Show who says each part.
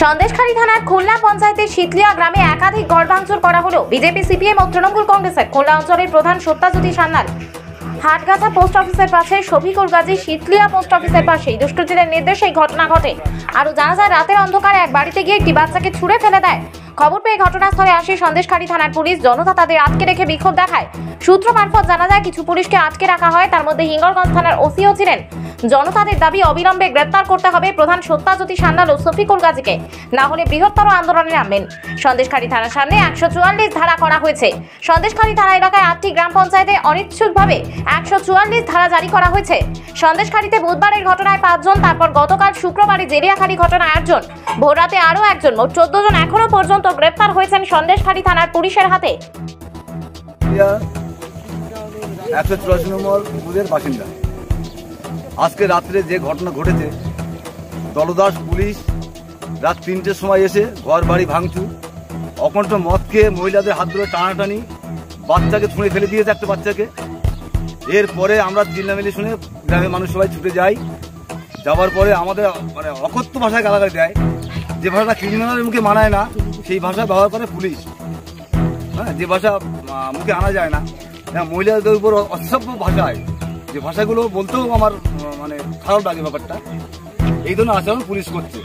Speaker 1: সন্দেশখালী থানার খুলনা পঞ্চায়েতের শীতলিয়া গ্রামে একাধিক ঘর ভাঙচুর করা হলো বিজেপি, সিপিএম ও তৃণমূল কংগ্রেসের। খুলনা অঞ্চলের প্রধান সত্যাজ্যোতি সান্যাল হাটগাছা পোস্ট অফিসের পাশে শফিকুল গাজী শীতলিয়া পোস্ট অফিসের পাশে দুষ্কৃতীদের নির্দেশে এই ঘটনা ঘটে। আরও জানা যায়, রাতের অন্ধকারে এক বাড়িতে গিয়ে একটি বাচ্চাকে ছুঁড়ে ফেলে দেয়। খবর পেয়ে ঘটনাস্থলে আসে সন্দেশখালী থানার পুলিশ। জনতা তাদের আটকে রেখে বিক্ষোভ দেখায়। সূত্র মারফত জানা যায়, কিছু পুলিশকে আটকে রাখা হয়, তার মধ্যে হিঙ্গলগঞ্জ থানার ওসিও ছিলেন। জনতাদের দাবি অবিলম্বে গ্রেপ্তার করতে হবে প্রধান সত্যাজ্যোতি সান্যাল ও শফিকুল গাজীকে, না হলে বৃহত্তর আন্দোলনে নামবেন। সন্দেশখালী থানার সামনে 144 ধারা করা হয়েছে। সন্দেশখালী থানা এলাকায় 8টি গ্রাম পঞ্চায়েতে অনিচ্ছুকভাবে 144 ধারা জারি করা হয়েছে। সন্দেশখালীতে বুধবারের ঘটনায় 5 জন, তারপর গতকাল শুক্রবারে জেরিয়াখালী ঘটনায় 8 জন, ভোররাতে আরও 1 জন, মোট 14 জন এখনো পর্যন্ত গ্রেপ্তার হয়েছেন সন্দেশখালী থানার পুলিশের হাতে।
Speaker 2: 184 নম্বর বুথের বাসিন্দা। আজকে রাত্রে যে ঘটনা ঘটেছে, দলদাস পুলিশ রাত 3টের সময় এসে ঘর বাড়ি ভাঙচুর, অকণ্ঠ মদ খেয়ে মহিলাদের হাত ধরে টানাটানি, বাচ্চাকে ছুঁড়ে ফেলে দিয়েছে একটা বাচ্চাকে। এরপরে আমরা চিল্লামিল্লি শুনে গ্রামের মানুষ সবাই ছুটে যাই। যাওয়ার পরে আমাদের মানে অকথ্য ভাষায় গালাগালি দেয়, যে ভাষাটা ক্রিমিনালের মুখে মানায় না সেই ভাষা ব্যবহার করে পুলিশ। হ্যাঁ, যে ভাষা মুখে আনা যায় না, মহিলাদের উপর অসভ্য ভাষায় যে ভাষাগুলো বলতেও আমার মানে খারাপ লাগে ব্যাপারটা। এই ধরনের আচরণ পুলিশ করছে।